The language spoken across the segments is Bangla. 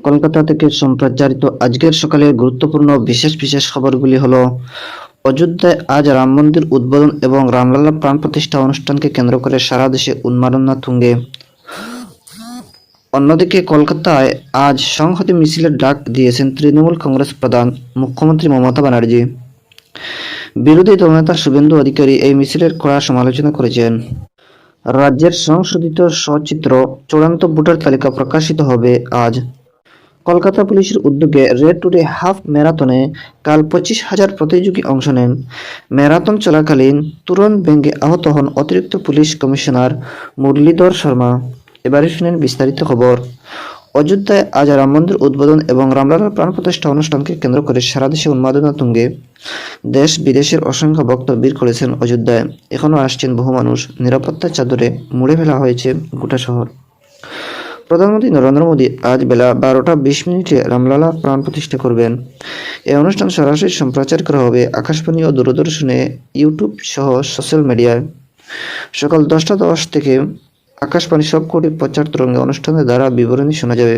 কলকাতা থেকে সম্প্রচারিত আজকের সকালের গুরুত্বপূর্ণ বিশেষ বিশেষ খবরগুলি হলো: অযোধ্যায় আজ রাম মন্দির উদ্বোধন এবং রামলালা প্রাণ প্রতিষ্ঠা অনুষ্ঠানকে কেন্দ্র করে সারা দেশে উন্মাদনা তুঙ্গে। অন্যদিকে কলকাতায় আজ সংহতি মিছিলের ডাক দিয়েছেন তৃণমূল কংগ্রেস প্রধান মুখ্যমন্ত্রী মমতা ব্যানার্জি। বিরোধী দলনেতা শুভেন্দু অধিকারী এই মিছিলের কড়া সমালোচনা করেছেন। রাজ্যের সংশোধিত সচিত্র চূড়ান্ত ভোটার তালিকা প্রকাশিত হবে আজ। কলকাতা পুলিশের উদ্যোগে রেড টুডে হাফ ম্যারাথনে কাল 25,000 প্রতিযোগী অংশ নেন। ম্যারাথন চলাকালীন তুরন্ত ভেঙে আহত হন অতিরিক্ত পুলিশ কমিশনার মুরলীধর শর্মা। এবারে শুনেন বিস্তারিত খবর। অযোধ্যায় আজ রাম মন্দির উদ্বোধন এবং রামলালার প্রাণ প্রতিষ্ঠা অনুষ্ঠানকে কেন্দ্র করে সারা দেশে উন্মাদনা তুঙ্গে। দেশ বিদেশের অসংখ্য ভক্ত ভিড় করেছেন অযোধ্যায়। এখনও আসছেন বহু মানুষ। নিরাপত্তার চাদরে মুড়ে ফেলা হয়েছে গোটা শহর। প্রধানমন্ত্রী নরেন্দ্র মোদী আজ বেলা 12:20 রামলালা প্রাণ প্রতিষ্ঠা করবেন। এই অনুষ্ঠান সরাসরি সম্প্রচার করা হবে আকাশবাণী ও দূরদর্শনে, ইউটিউব সহ সোশ্যাল মিডিয়ায়। সকাল 10:10 থেকে আকাশবাণী সবকটি প্রচার তরঙ্গে অনুষ্ঠানের দ্বারা বিবরণী শোনা যাবে।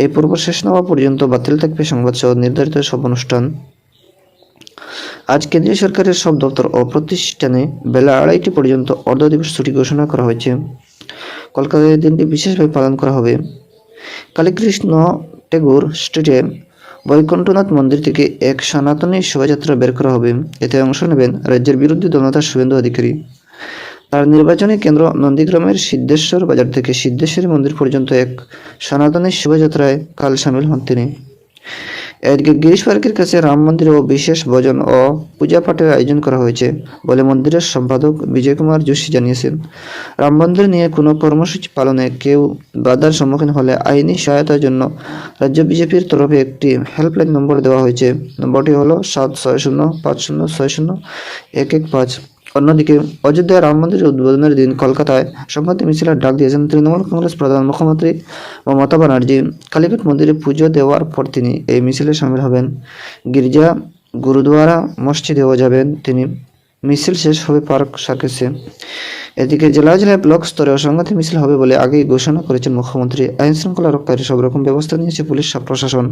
এই পর্ব শেষ না হওয়া পর্যন্ত বাতিল থাকবে সংবাদ সহ নির্ধারিত সব অনুষ্ঠান। আজ কেন্দ্রীয় সরকারের সব দপ্তর ও প্রতিষ্ঠানে বেলা 2:30 পর্যন্ত অর্ধ দিবস ছুটি ঘোষণা করা হয়েছে। কলকাতায় দিনটি বিশেষভাবে পালন করা হবে। কালীকৃষ্ণ টেগোর স্ট্রিটে বৈকুণ্ঠনাথ মন্দির থেকে এক সনাতনী শোভাযাত্রা বের করা হবে। এতে অংশ নেবেন রাজ্যের বিরোধী দলনেতা শুভেন্দু অধিকারী। তার নির্বাচনী কেন্দ্র নন্দীগ্রামের সিদ্ধেশ্বর বাজার থেকে সিদ্ধেশ্বরী মন্দির পর্যন্ত এক সনাতনী শোভাযাত্রায় কাল সামিল হন তিনি। এদিকে গিরিশ পার্কের কাছে রাম মন্দিরেও বিশেষ ভজন ও পূজা পাঠের আয়োজন করা হয়েছে বলে মন্দিরের সম্পাদক বিজয় কুমার যোশী জানিয়েছেন। রাম মন্দির নিয়ে কোনো কর্মসূচি পালনে কেউ বাধার সম্মুখীন হলে আইনি সহায়তার জন্য রাজ্য বিজেপির তরফে একটি হেল্পলাইন নম্বর দেওয়া হয়েছে। নম্বরটি হলো 7605050115। অন্যদিকে অযোধ্যায় রাম মন্দির উদ্বোধনের দিন কলকাতায় সংহতি মিছিলের ডাক দিয়েছেন তৃণমূল কংগ্রেস প্রধান মুখ্যমন্ত্রী মমতা ব্যানার্জি। কালীঘাট মন্দিরে পুজো দেওয়ার পর তিনি এই মিছিলে সামিল হবেন। গির্জা, গুরুদুয়ারা, মসজিদেও যাবেন তিনি। মিছিল শেষ হবে পার্ক সার্কাসে। এদিকে জেলা জেলায় ব্লক স্তরেও সংহতি মিছিল হবে বলে আগেই ঘোষণা করেছেন মুখ্যমন্ত্রী। আইন শৃঙ্খলা রক্ষায় সব রকম ব্যবস্থা নিয়েছে পুলিশ প্রশাসন।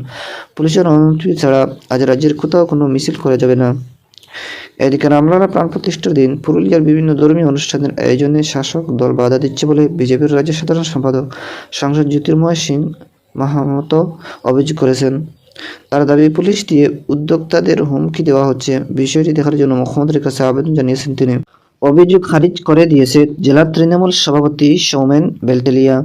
পুলিশের অনুমতি ছাড়া আজ রাজ্যের কোথাও কোনো মিছিল করা যাবে না। এদিকে রামলালা প্রাণ প্রতিষ্ঠার দিন পুরুলিয়ার বিভিন্ন ধর্মীয় অনুষ্ঠানের আয়োজনে শাসক দল বাধা দিচ্ছে বলে বিজেপির রাজ্য সাধারণ সম্পাদক সাংসদ জ্যোতির্ময় সিং মাহাতো অভিযোগ করেছেন। তার দাবি, পুলিশ দিয়ে উদ্যোক্তাদের হুমকি দেওয়া হচ্ছে। বিষয়টি দেখার জন্য মুখ্যমন্ত্রীর কাছে আবেদন জানিয়েছেন তিনি। অভিযোগ খারিজ করে দিয়েছে জেলা তৃণমূল সভাপতি সৌমেন বেলতেলিয়া।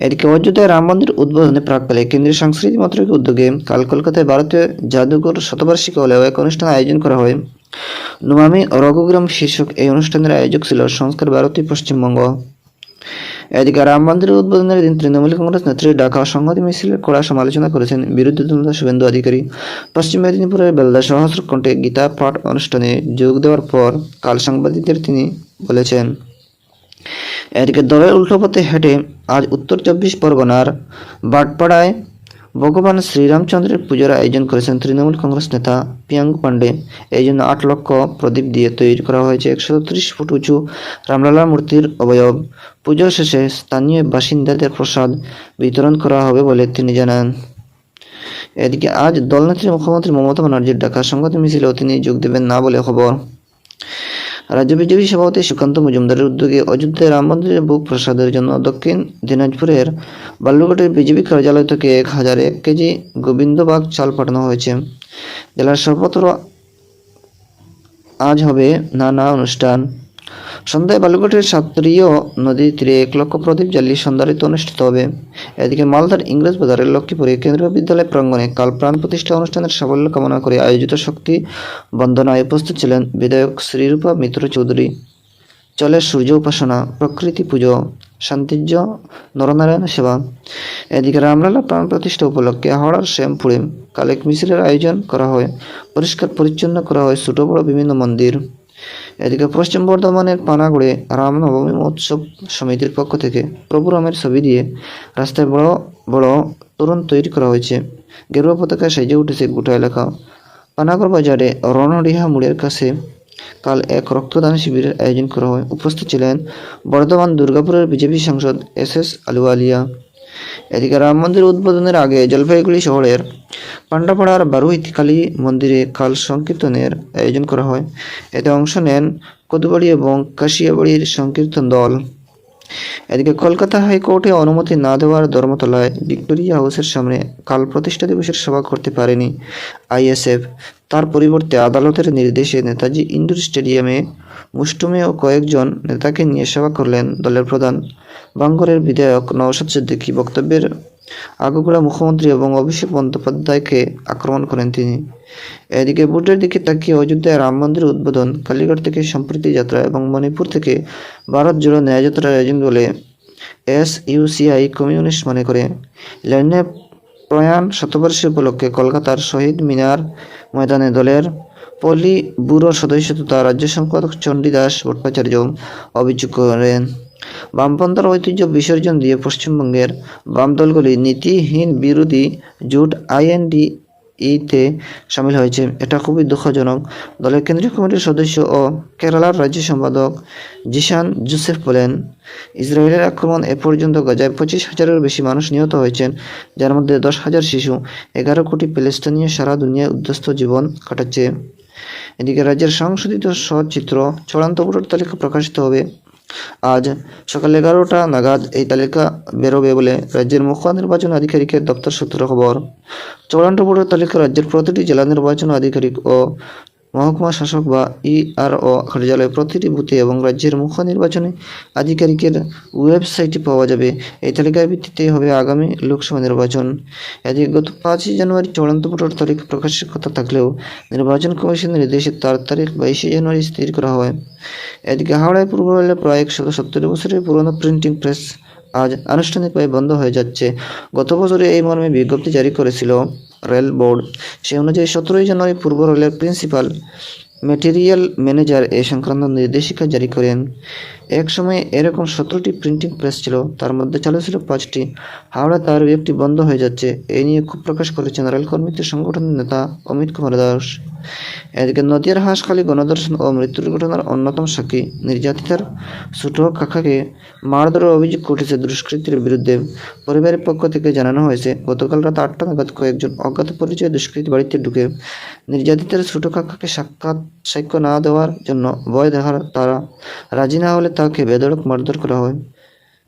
এদিকে অযোধ্যায় রাম মন্দির উদ্বোধনে প্রাক্কালে কেন্দ্রীয় সংস্কৃতি মন্ত্রকের উদ্যোগে কাল কলকাতায় ভারতীয় জাদুঘর শতবার্ষিকী হলেও এক অনুষ্ঠান আয়োজন করা হয়। নমামি রঘুগ্রাম শীর্ষক এই অনুষ্ঠানের আয়োজক ছিল সংস্কার ভারতী পশ্চিমবঙ্গ। এদিকে রাম মন্দির উদ্বোধনের দিন তৃণমূল কংগ্রেস নেত্রী ডাকা সংহতি মিছিলের কড়া সমালোচনা করেছেন বিরোধী দলনেতা শুভেন্দু অধিকারী। পশ্চিম মেদিনীপুরের বেলদা সহস্রকণ্ঠে গীতা পাঠ অনুষ্ঠানে যোগ দেওয়ার পর কাল সাংবাদিকদের তিনি বলেছেন। এদিকে দলের উল্টো পথে হেঁটে আজ উত্তর 24 পরগনার বাটপাড়ায় ভগবান শ্রীরামচন্দ্রের পুজোর আয়োজন করেছেন তৃণমূল কংগ্রেস নেতা প্রিয়াঙ্কু পাণ্ডে। এই জন্য 8 লক্ষ প্রদীপ দিয়ে তৈরি করা হয়েছে 130 ফুট উঁচু রামলালার মূর্তির অবয়ব। পুজো শেষে স্থানীয় বাসিন্দাদের প্রসাদ বিতরণ করা হবে বলে তিনি জানান। এদিকে আজ দলনেত্রী মুখ্যমন্ত্রী মমতা ব্যানার্জির ডাকা সংহতি মিছিলেও তিনি যোগ দেবেন না বলে খবর। রাজ্য বিজেপি সভাপতি সুকান্ত মজুমদারের উদ্যোগে অযোধ্যায় রাম মন্দিরের ভোগ প্রসাদের জন্য দক্ষিণ দিনাজপুরের বালুরঘাটের বিজেপি কার্যালয় থেকে 1001 কেজি গোবিন্দবাগ চাল পাঠানো হয়েছে। জেলার সর্বত্র আজ হবে নানা অনুষ্ঠান। সন্ধ্যায় বালুরঘাটের সাত্রীয় নদীর তীরে 1 লক্ষ প্রদীপ জ্বালিয়ে সন্ধ্যারতি অনুষ্ঠিত হবে। এদিকে মালদার ইংরেজ বাজারের লক্ষ্মীপুরে কেন্দ্রীয় বিদ্যালয় প্রাঙ্গণে কাল প্রাণ প্রতিষ্ঠা অনুষ্ঠানের সাফল্য কামনা করে আয়োজিত শক্তি বন্দনায় উপস্থিত ছিলেন বিধায়ক শ্রীরূপা মিত্র চৌধুরী। চলে সূর্য উপাসনা, প্রকৃতি পুজো, শান্তিজ্য, নরনারায়ণ সেবা। এদিকে রামলালা প্রাণ প্রতিষ্ঠা উপলক্ষে হাওড়ার শ্যামপুরে কাল এক মিছিলের আয়োজন করা হয়। পরিষ্কার পরিচ্ছন্ন করা হয় ছোট বড় বিভিন্ন মন্দির। এদিকে পশ্চিম বর্ধমানের পানাগড়ে রামনবমী মহোৎসব সমিতির পক্ষ থেকে প্রভু রামের ছবি দিয়ে রাস্তায় বড় বড় তোরণ তৈরি করা হয়েছে। গেরুয়া পতাকায় সেজে উঠেছে গোটা এলাকা। পানাগড় বাজারে রণডিহা মোড়ের কাছে কাল এক রক্তদান শিবিরের আয়োজন করা হয়। উপস্থিত ছিলেন বর্ধমান দুর্গাপুরের বিজেপি সাংসদ SS আলুওয়ালিয়া। এদিকে রাম মন্দির উদ্বোধনের আগে জলপাইগুড়ি শহরের পান্ডাপাড়ার বারুইতি কালী মন্দিরে কাল সংকীর্তনের আয়োজন করা হয়। এতে অংশ নেন কদুবাড়ি এবং কাশিয়াবাড়ির সংকীর্তন দল। এদিকে কলকাতা হাইকোর্টে অনুমতি না দেওয়ার ধর্মতলায় ভিক্টোরিয়া হাউসের সামনে কাল প্রতিষ্ঠা দিবসের সভা করতে পারেনি আইএসএফ। তার পরিবর্তে আদালতের নির্দেশে নেতাজি ইন্ডোর স্টেডিয়ামে মুষ্টুমে ও কয়েকজন নেতাকে নিয়ে সভা করলেন দলের প্রধান বাঙ্গরের বিধায়ক নওশাদ সিদ্দিকী। বক্তব্যের আগাগোড়া মুখ্যমন্ত্রী এবং অভিষেক বন্দ্যোপাধ্যায়কে আক্রমণ করেন তিনি। এদিকে ভোটের দিকে তাকিয়ে অযোধ্যায় রাম মন্দির উদ্বোধন, কালীঘাট থেকে সম্প্রীতি যাত্রা এবং মণিপুর থেকে ভারত জোড়ো ন্যায়যাত্রার আয়োজন বলে এসইউসিআই কমিউনিস্ট মনে করে। লেনিনের প্রয়াণ শতবর্ষে উপলক্ষে কলকাতার শহীদ মিনার ময়দানে দলের পলি ব্যুরো সদস্য তথা রাজ্য সম্পাদক চণ্ডীদাস ভট্টাচার্য অভিযোগ করেন, বামপন্থার ঐতিহ্য বিসর্জন দিয়ে পশ্চিমবঙ্গের বাম দলগুলি নীতিহীন বিরোধী জোট আইএনডিইতে সামিল হয়েছে। এটা খুবই দুঃখজনক। দলের কেন্দ্রীয় কমিটির সদস্য ও কেরালার রাজ্য সম্পাদক জিসান জোসেফ বলেন, ইসরায়েলের আক্রমণ এ পর্যন্ত গাজায় 25,000-এর বেশি মানুষ নিহত হয়েছেন, যার মধ্যে 10,000 শিশু। 11 কোটি প্যালেস্তানীয় সারা দুনিয়ায় উদ্ধ্বস্ত জীবন কাটাচ্ছে। এদিকে রাজ্যের সংশোধিত সচিত্র চূড়ান্ত ভোটার তালিকা প্রকাশিত হবে। আজ সকাল 11টা নাগাদ এই তালিকা বেরোবে বলে রাজ্যের মুখ্য নির্বাচন আধিকারিকের দপ্তর সূত্রে খবর। চূড়ান্ত ভোটার তালিকা রাজ্যের প্রতিটি জেলা নির্বাচন আধিকারিক ও মহকুমা শাসক বা ইআরও কার্যালয়ে প্রতিটি বুথে এবং রাজ্যের মুখ্য নির্বাচনী আধিকারিকের ওয়েবসাইটে পাওয়া যাবে। এই তালিকার ভিত্তিতে হবে আগামী লোকসভা নির্বাচন। এদিকে গত 5 জানুয়ারি চূড়ান্ত ভোটার তালিকা প্রকাশের কথা থাকলেও নির্বাচন কমিশনের নির্দেশে তার তারিখ 22 জানুয়ারি স্থির করা হয়। এদিকে হাওড়ায় পূর্ব রেলে প্রায় 170 বছরের পুরনো প্রিন্টিং প্রেস আজ আনুষ্ঠানিকভাবে বন্ধ হয়ে যাচ্ছে। গত বছরে এই মর্মে বিজ্ঞপ্তি জারি করেছিল রেল বোর্ড। সে অনুযায়ী 17 জানুয়ারি পূর্ব রেলের প্রিন্সিপাল ম্যাটেরিয়াল ম্যানেজার এ সংক্রান্ত নির্দেশিকা জারি করেন। এক সময় এরকম 17টি প্রিন্টিং প্রেস ছিল, তার মধ্যে চালু ছিল 5টি। হাওড়া তার একটি বন্ধ হয়ে যাচ্ছে, এই নিয়ে ক্ষোভ প্রকাশ করেছেন রেল কর্মীদের সংগঠনের নেতা অমিত কুমার দাস। এদিকে নদিয়ার হাঁসখালি গণধর্ষণ ও মৃত্যুর ঘটনার অন্যতম সাক্ষী নির্যাতিতার ছোট কাকাকে মারধরের অভিযোগ উঠেছে দুষ্কৃতীর বিরুদ্ধে। পরিবারের পক্ষ থেকে জানানো হয়েছে, গতকাল রাত 8টা নাগাদ কয়েকজন অজ্ঞাত পরিচয় দুষ্কৃতী বাড়িতে ঢুকে নির্যাতিতার ছোট কাকাকে সাক্ষ্য না দেওয়ার জন্য ভয় দেখার তারা রাজি না হলে তাকে বেধড়ক মারধর করা হয়।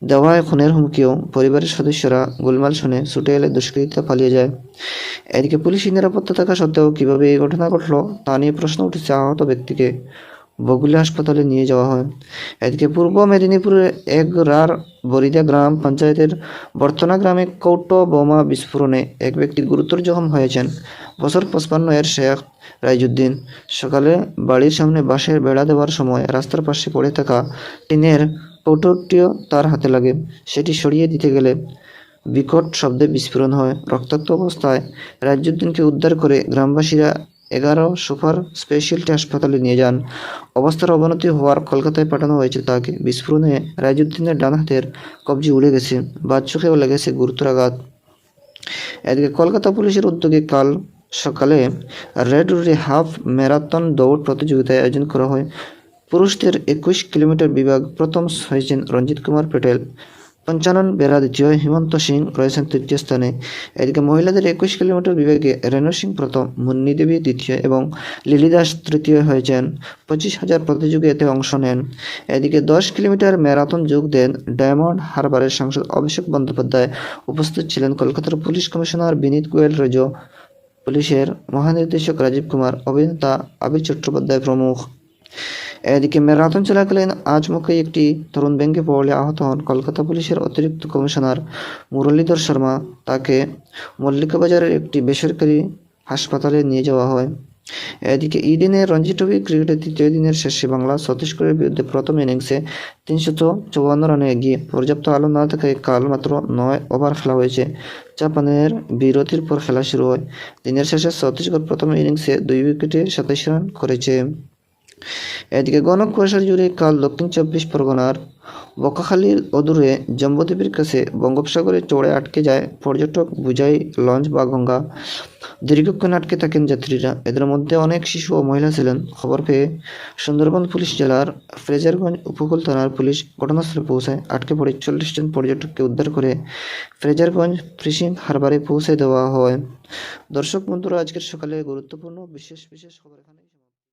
দেওয়া হয় খুনের হুমকিও। পরিবারের সদস্যরা গোলমাল শুনে ছুটে এলে দুষ্কৃতীরা পালিয়ে যায়। এদিকে পুলিশি নিরাপত্তা থাকা সত্ত্বেও কীভাবে এই ঘটনা ঘটল তা নিয়ে প্রশ্ন উঠেছে। আহত ব্যক্তিকে বগুলি হাসপাতালে নিয়ে যাওয়া হয়। এদিকে পূর্ব মেদিনীপুরের এগরার বরিদা গ্রাম পঞ্চায়েতের বর্তনা গ্রামে কৌটো বোমা বিস্ফোরণে এক ব্যক্তি গুরুতর জখম হয়েছেন। বছর 55 এর শেখ রাইজুদ্দিন সকালে বাড়ির সামনে বাঁশের বেড়া দেওয়ার সময় রাস্তার পাশে পড়ে থাকা টিনের কৌটোটিও তার হাতে লাগে। সেটি সরিয়ে দিতে গেলে বিকট শব্দে বিস্ফোরণ হয়। রক্তাক্ত অবস্থায় রাইজুদ্দিনকে উদ্ধার করে গ্রামবাসীরা 11 সুপার স্পেশালিটি হাসপাতালে নিয়ে যান। অবস্থার অবনতি হওয়ার কলকাতায় পাঠানো হয়েছে তাকে। বিস্ফোরণে রাইজুদ্দিনের ডান হাতের কবজি উড়ে গেছে, বাদ চোখেও লেগেছে গুরুতর আঘাত। এদিকে কলকাতা পুলিশের উদ্যোগে কাল সকালে রেড রোডে হাফ ম্যারাথন দৌড় প্রতিযোগিতায় আয়োজন করা হয়। পুরুষদের 21 কিলোমিটার বিভাগ প্রথম হয়েছেন রঞ্জিত কুমার প্যাটেল, 55 বেরা দ্বিতীয়, হিমন্ত সিং রয়েছেন তৃতীয় স্থানে। এদিকে মহিলাদের 21 কিলোমিটার বিভাগে রেণু সিং প্রথম, মুন্নি দেবী দ্বিতীয় এবং লিলি দাস তৃতীয় হয়েছেন। 25,000 প্রতিযোগী এতে অংশ নেন। এদিকে 10 কিলোমিটার ম্যারাথন যোগ দেন ডায়মন্ড হারবারের সাংসদ অভিষেক বন্দ্যোপাধ্যায়। উপস্থিত ছিলেন কলকাতার পুলিশ কমিশনার বিনীত গোয়েল রেজো, পুলিশের মহানির্দেশক রাজীব কুমার, অভিনেতা আবির চট্টোপাধ্যায় প্রমুখ। এদিকে ম্যারাথন চলাকালীন আচমকাই একটি তরুণ ভেঙে পড়লে আহত হন কলকাতা পুলিশের অতিরিক্ত কমিশনার মুরলীধর শর্মা। তাকে মল্লিকাবাজারের একটি বেসরকারি হাসপাতালে নিয়ে যাওয়া হয়। এদিকে ইডেনের রঞ্জি ট্রফি ক্রিকেটের তৃতীয় দিনের শেষে বাংলা ছত্তিশগড়ের বিরুদ্ধে প্রথম ইনিংসে 354 রানে এগিয়ে। পর্যাপ্ত আলো না থাকায় কাল মাত্র 9 ওভার খেলা হয়েছে। জাপানের বিরতির পর খেলা শুরু হয়। দিনের শেষে ছত্তিশগড় প্রথম ইনিংসে 2 উইকেটে 27 রান করেছে। এদিকে ঘন কুয়াশার জুড়ে কাল দক্ষিণ 24 পরগনার বকাখালীর অদূরে জম্বুদ্বীপের কাছে বঙ্গোপসাগরে চড়ে আটকে যায় পর্যটক বোঝাই লঞ্চ বা গঙ্গা। দীর্ঘক্ষণ আটকে থাকেন যাত্রীরা, এদের মধ্যে অনেক শিশু ও মহিলা ছিলেন। খবর পেয়ে সুন্দরবন পুলিশ জেলার ফ্রেজারগঞ্জ উপকূল থানার পুলিশ ঘটনাস্থলে পৌঁছায়। আটকে পড়ে 40 জন পর্যটককে উদ্ধার করে ফ্রেজারগঞ্জ ফিশিং হারবারে পৌঁছে দেওয়া হয়। দর্শক বন্ধুরা, আজকের সকালে গুরুত্বপূর্ণ বিশেষ খবর এখানে